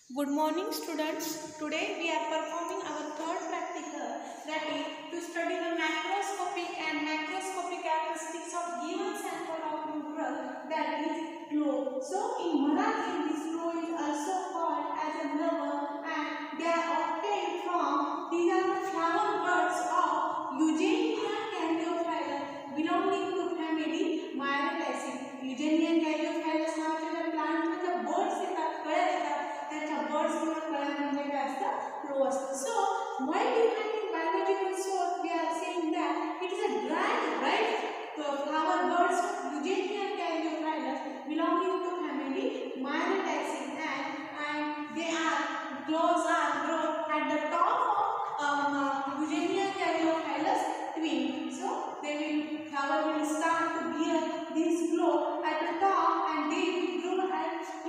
Good morning students. Today we are performing our third practical, that is to study the macroscopic and macroscopic characteristics of given sample of neutral, that is globe. So in Marathi this globe is also called as a lover, and they are obtained from, these are the flower buds of Eugenia caryophyllus belonging to family Myrtaceae. Eugenia caryophyllus नावाच्या प्लांटमध्ये birds येतात, कळ्या येतात, त्याच्या birds किंवा कळ्या म्हणजे काय असतं, फ्लो असतं. सो while defining biological source we are saying that it is a dried flower birds of Eugenia caryophyllus belonging to family Myrtaceae, and they are claws are grown at the top of Eugenia caryophyllus twin. So they will flower will start to bear this glow at the top, and they will grow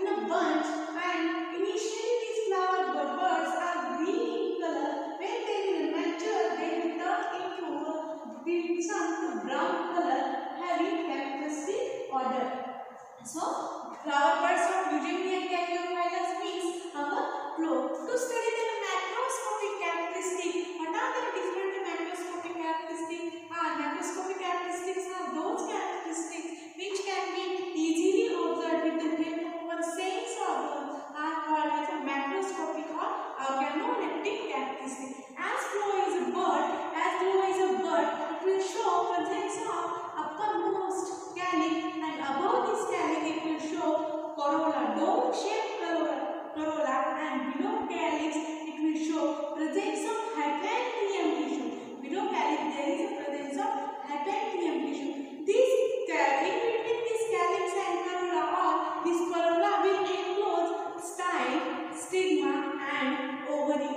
in a bunch, and initially these flower birds are green in color. When they will mature they will turn into some brown color having characteristic order. So flower birds of Eugenia caryophyllus means our flow. To study the macroscopic characteristics, what are the different macroscopic characteristics? Macroscopic characteristics are those characteristics which can be easily observed with the help of our sense organs, are called as a macroscopic or organoleptic characteristics. As flow is a bird, it will show presence of uppermost calyx, and above this calyx it will show corolla, dome-shaped corolla, and below calyx it will show presence of hypantheum tissue. Below calyx there is a presence of hypantheum tissue. In between this calyx and corolla, or this corolla will enclose style, stigma, and ovary.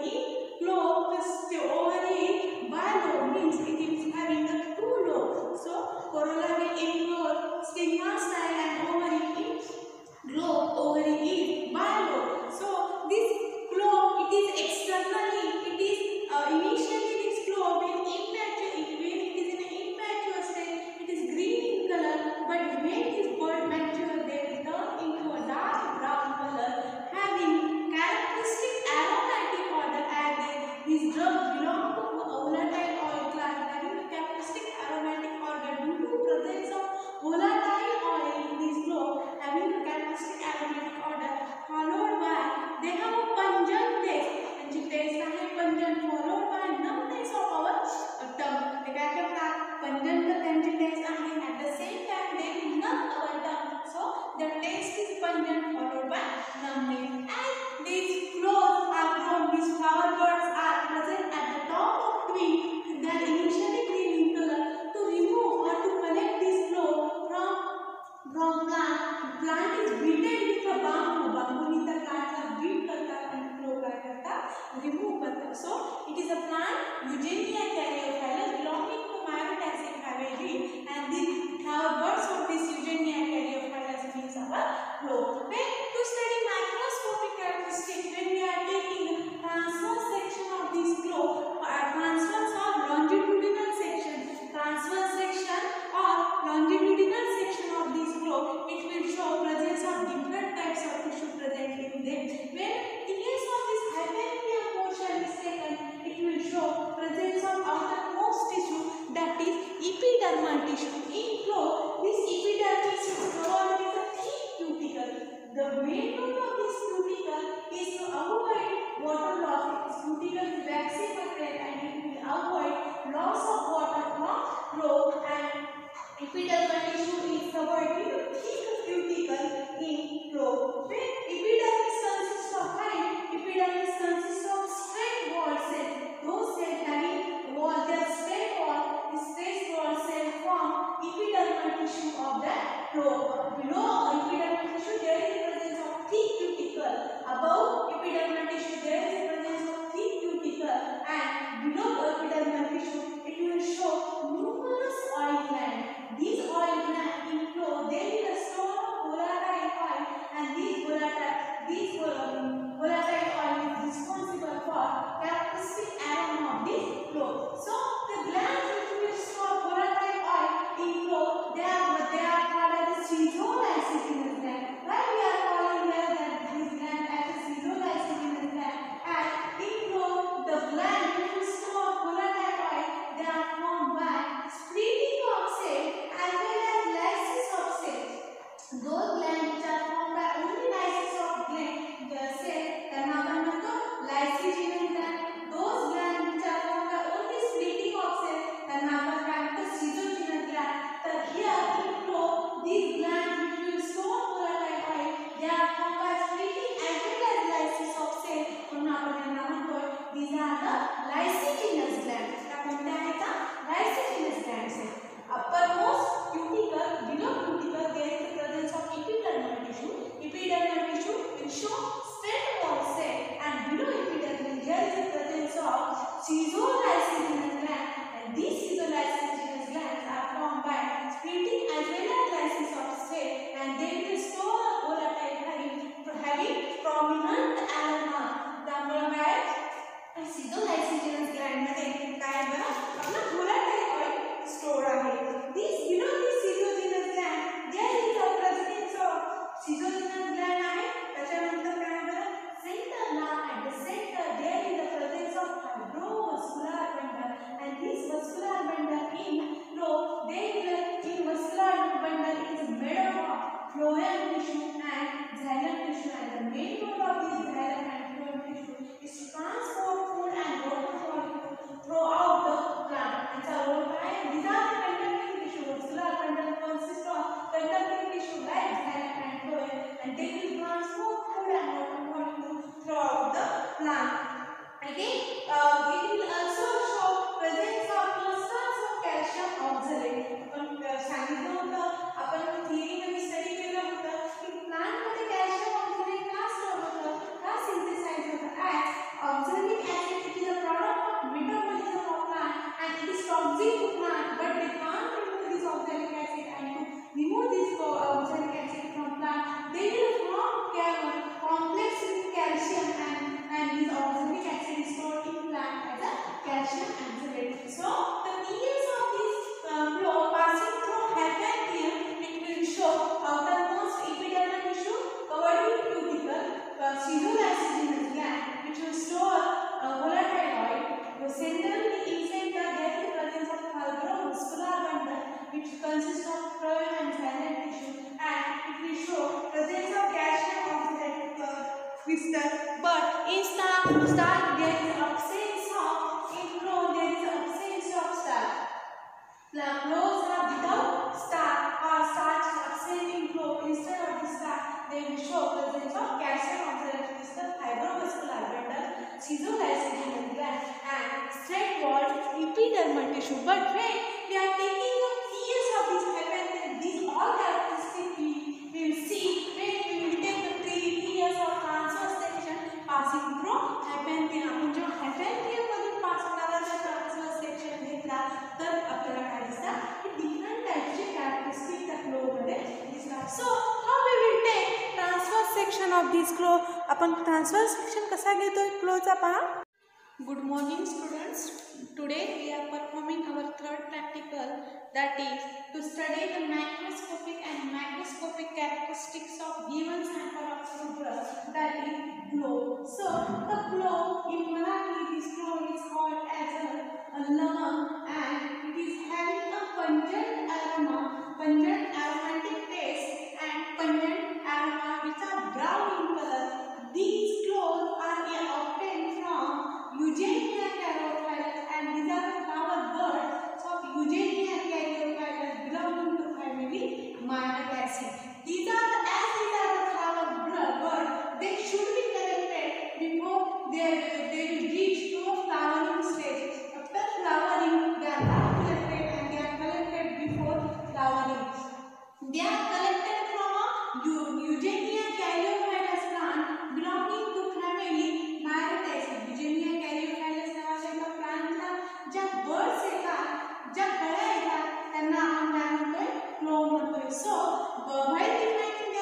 In ovary by lobe means it is having a two lobes. So corolla will enclose stigma, style, and ovary. In globe, ovary is bilobe. So this globe, it is externally, it is initially this globe will immature. When it is in an immature state, it is green in color, but when this bird mature, they will turn into a dark brown color having characteristic aromatic order, as these drugs belong to volatile oil class, having a characteristic aromatic order due to presence of volatile oil in this globe, having a characteristic aromatic order, followed by they have a pungent taste, and the taste आहे pungent, followed by numbness of our tongue. ते काय करतात, pungent त्यांची taste आहे, at the same time they will numb our tongue. So the taste is pungent followed by numbness. And these flows are grown, these flower birds are present at the top of twig. They are initially green in color. To remove or to collect this flow from plant is beaten with a bamboo in the plant are beat करतात and flow काय करतात, remove करतात. So it is a plant Eugenia caryophyllus belonging to Myrtaceae family, and the flower birds of this Eugenia caryophyllus means our flow. When to study microscopic characteristics, when we are taking transverse section of this globe, transverse or longitudinal section, transverse section or longitudinal section of this globe, it will show presence of different types of tissue present in them. When TS of this hypantheum portion is taken, it will show presence of outermost tissue, that is epidermal tissue. In flow, this epidermis is covered with a thick cuticle. The main role of this cuticle is to avoid water loss. This cuticle is waxy material, and it will avoid loss of water from flow, and epidermal tissue is covered with a thick cuticle in flow. When epidermis consists of epidermis consists of straight wall cells. Those cells having wall, their straight wall cell form epidermal tissue of the flow. Below epidermal tissue there is a presence of thick cuticle. Above epidermal tissue there is a presence of thick cuticle, and below epidermal tissue it will show numerous oil glands. These oil glands in flow they will store volatile oil, and these volatile oil is responsible for characteristic aroma of this flow. So the glands which will store volatile oil in flow, they are called as schizolysis gland. Why we are calling them that these glands as schizolysis schizolysigenous gland, and these schizolysigenous glands are formed by splitting as well as lysis of cell, and they will store a volatile having prominent aroma. त्यामुळे काय schizolysigenous gland मध्ये काय बरं आपला volatile oil stored आहे. This below this schizogenous gland there is a presence of schizogenous gland आहे. त्याच्यानंतर काय बरं center La at the center there is the presence of fibrovascular bundle, and this vascular bundle in flow in vascular bundle is made up of phloem tissue and xylem tissue, and the main role of this xylem and phloem tissue is to transport food and water molecules throughout the plant. And so these are the conducting tissue. Vascular bundle consists of conducting tissue like xylem and phloem, and they will transport food and water molecules throughout the plant. Again, it will also show presence of clusters of calcium oxalate. सांगितलं होतं आपण theory मध्ये study केलं होतं की plant मध्ये calcium oxalate का store होतं, का सिंथेसाइज होतं as oxalic acid. It is a product of metabolism of plant and it is toxic to plant, but they can't remove this oxalic acid, and to remove this oxalic acid from plant they will form complex with calcium, and this oxalic acid is stored in plant as a calcium oxalate. So the pH of this flow passing through hypanthium, it will show outermost epidermal tissue covered with cuticle, schizolysigenous gland which will store volatile oil. Centrally in center there is the presence of fibrovascular bundle which consists of phloem and xylem tissue, and it will show presence of calcium oxalate crystal. But in starch there is absence of, in flow there is absence of starch. Flows are without starch or starch absent in flow. Instead of the starch they will show presence of calcium oxalate crystal, fibrovascular bundle, schizolysigenous gland, and straight walled epidermal tissue. But when we are taking the pH of this hypanthium, these all characteristics we will see when we will take the pH of transverse section passing through hypanthium. आपण जेव्हा hypanthium मधून पास होणारा जर transverse section घेतला तर आपल्याला काय दिसतं की different typeचे characteristics त्या flow मध्ये दिसतात. So how we will take transverse section of this flow? आपण transverse section कसा घेतोय flowचा पहा. Good morning students. Today we are performing our third practical, that is to study the macroscopic and macroscopic characteristics of given sample of sugar, that is glow. So the glow in Marathi this glow is called as a lamang, and it is having a pungent aroma, pungent aromatic taste, and pungent aroma which are brown in color. These glows are obtained from Eugenia caryophyllus, and these are the flower birds of Eugenia caryophyllus belonging to family Myrtaceae. These are the flower birds, they should be collected before they will reach to a flowering stage. After flowering they are not collected, and they are collected before flowering. They are collected from a Eugenia caryophyllus plant belonging to family Myrtaceae. Eugenia caryophyllus नावाच्या एका प्लांटला ज्या birds येतात, ज्या कळ्या येतात त्यांना आपण काय म्हणतोय फ्लो म्हणतोय. So while imagining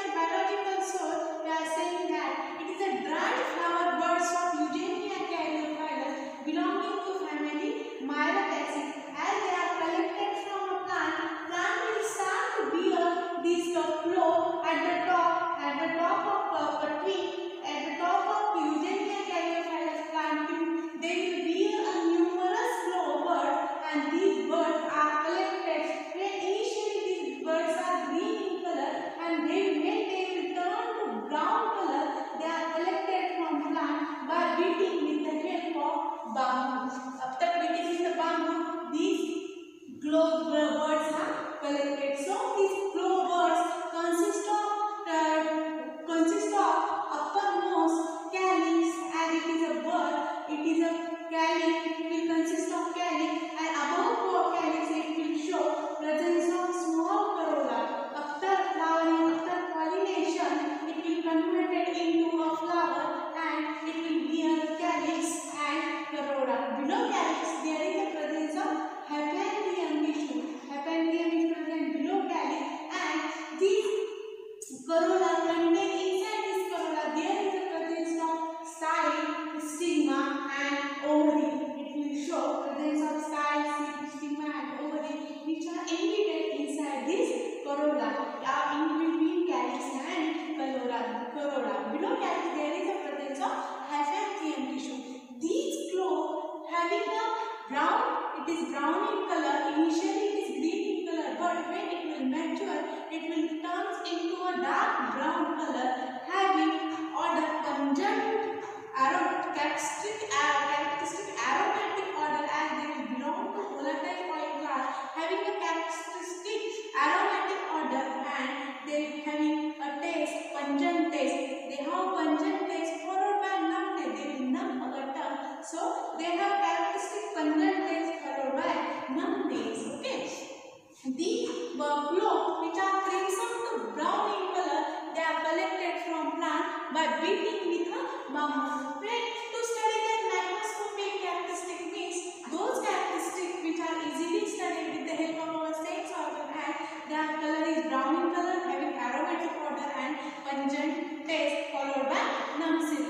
ovary. It will show presence of sky, seed, stigma and ovary which are embedded inside this corolla. In between calyx and corolla. Below calyx there is a presence of hyphaean tissue. These cloth having a brown, it is brown in color. Initially it is green in color, but when it will mature, it will turn into a dark brown color, having order conjunct characteristic aromatic order, as they will belong to volatile oil class, having a characteristic aromatic order, and they having a taste, pungent taste. They have pungent taste followed by numb taste. They will numb our tongue. So they have characteristic pungent taste followed by numb taste. Okay. These cloth which are crimson to brown in color, they are collected from plant by beating with a bamboo. To study their microscopic characteristic means those characteristics which are easily studied with the help of our sense organ, and their color is brown in color, having aromatic odor and pungent taste followed by numbing.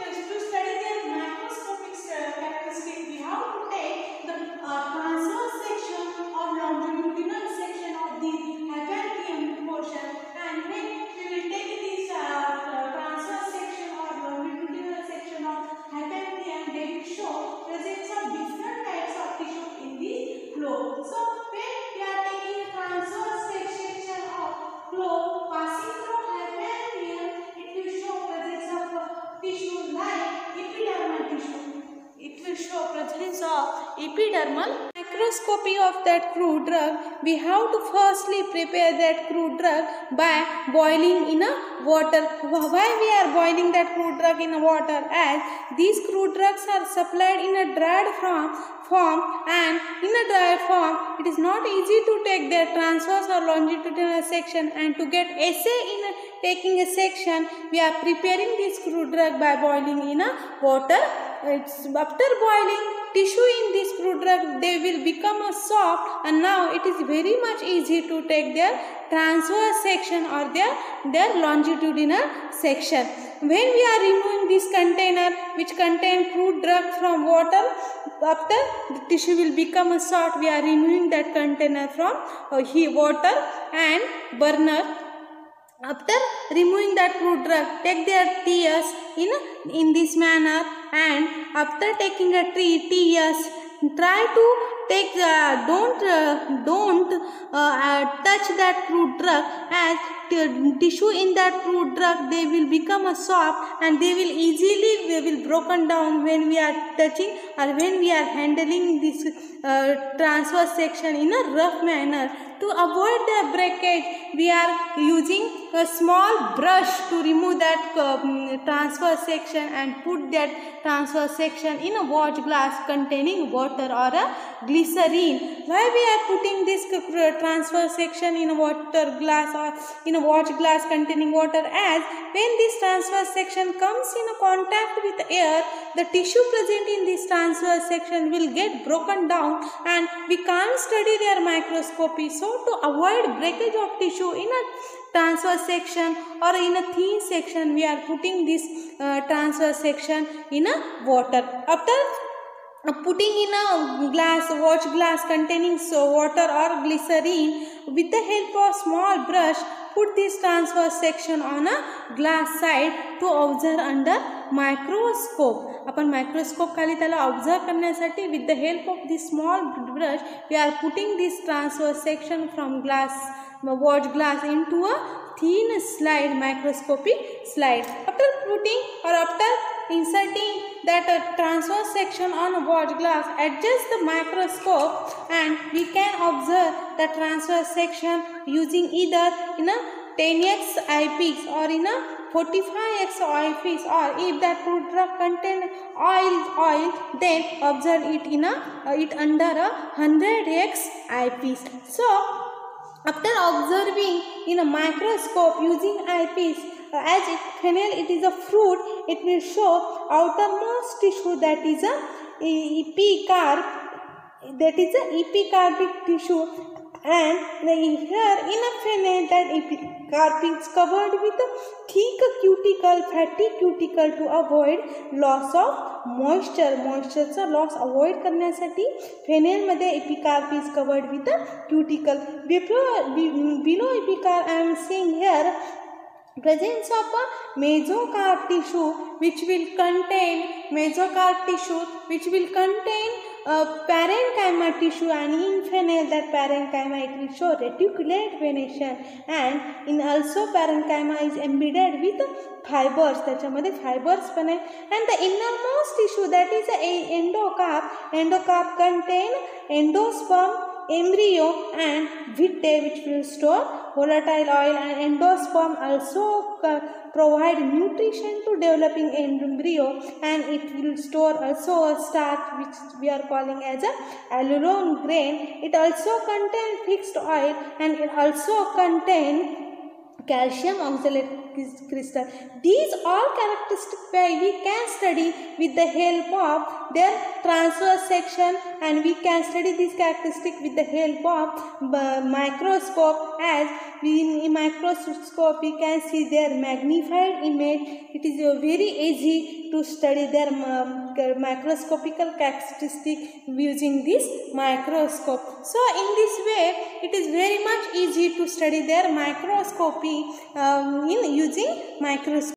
To study their microscopic characteristics, we have to take the transverse section or longitudinal section of the hyphaean portion, and when we will take this transverse section or longitudinal section of hyphaean, they will show presence of different types of tissue in the cloth. So when we are taking transverse section of cloth passing through hyphaean, it will show presence of tissue like epidermal tissue. It will show presence of epidermal. Microscopy of that crude drug, we have to firstly prepare that crude drug by boiling in a water. Why we are boiling that crude drug in a water? As these crude drugs are supplied in a dried form, and in a dried form it is not easy to take their transverse or longitudinal section, and to get essay in taking a section, we are preparing this crude drug by boiling in a water. After boiling, tissue in this crude drug, they will become a soft, and now it is very much easy to take their transverse section or their longitudinal section. When we are removing this container which contain crude drug from water, after the tissue will become a soft, we are removing that container from water and burner. After removing that crude drug, take their tears in this manner, and after taking a tears, try to take don't touch that crude drug, as tissue in that crude drug, they will become a soft, and they will broken down when we are touching or when we are handling this transverse section in a rough manner. To avoid the breakage, we are using a small brush to remove that transverse section and put that transverse section in a watch glass containing water or a glycerine. Why we are putting this transverse section in a water glass or in a watch glass containing water? As when this transverse section comes in a contact with air, the tissue present in this transverse section will get broken down, and we can't study their microscopy. So to avoid breakage of tissue in a transverse section or in a thin section, we are putting this transverse section in a water. After putting in a watch glass containing water or glycerine, with the help of small brush, put this transverse section on a glass side to observe under microscope. आपण microscope खाली त्याला observe करण्यासाठी with the help of this small brush, we are putting this transverse section from watch glass into a thin slide, microscopic slide. After putting or after inserting that transverse section on a watch glass, adjust the microscope, and we can observe the transverse section using either in a 10x eyepiece or in a 45x eyepiece, or if that crude drug contain oil, then observe it in it under a 100x eyepiece. So after observing in a microscope using eyepiece, as it is a fruit, it will show outermost tissue, that is a epicarpic tissue, and here in a fennel, that Epicarp is covered with a thick cuticle, fatty cuticle to avoid loss of moisture. Moistureचा loss avoid करण्यासाठी फेनेलमध्ये epicarp is covered with a cuticle. Below epicarp I am seeing here presence of a mesocarp tissue which will contain parenchyma tissue, and in phenol that parenchyma it will show reticulate venation, and in also parenchyma is embedded with fibers, त्याच्यामध्ये fibers पण आहे. And the innermost tissue that is endocarp contain endosperm, embryo and vitae which will store volatile oil, and endosperm also provide nutrition to developing embryo, and it will store also a starch which we are calling as a allulose grain. It also contain fixed oil, and it also contain calcium oxalate crystal. These all characteristics we can study with the help of their transverse section, and we can study this characteristic with the help of microscope. As in microscope we can see their magnified image. It is very easy to study their microscopical characteristic using this microscope. So in this way it is very much easy to study their microscopy in using microscope.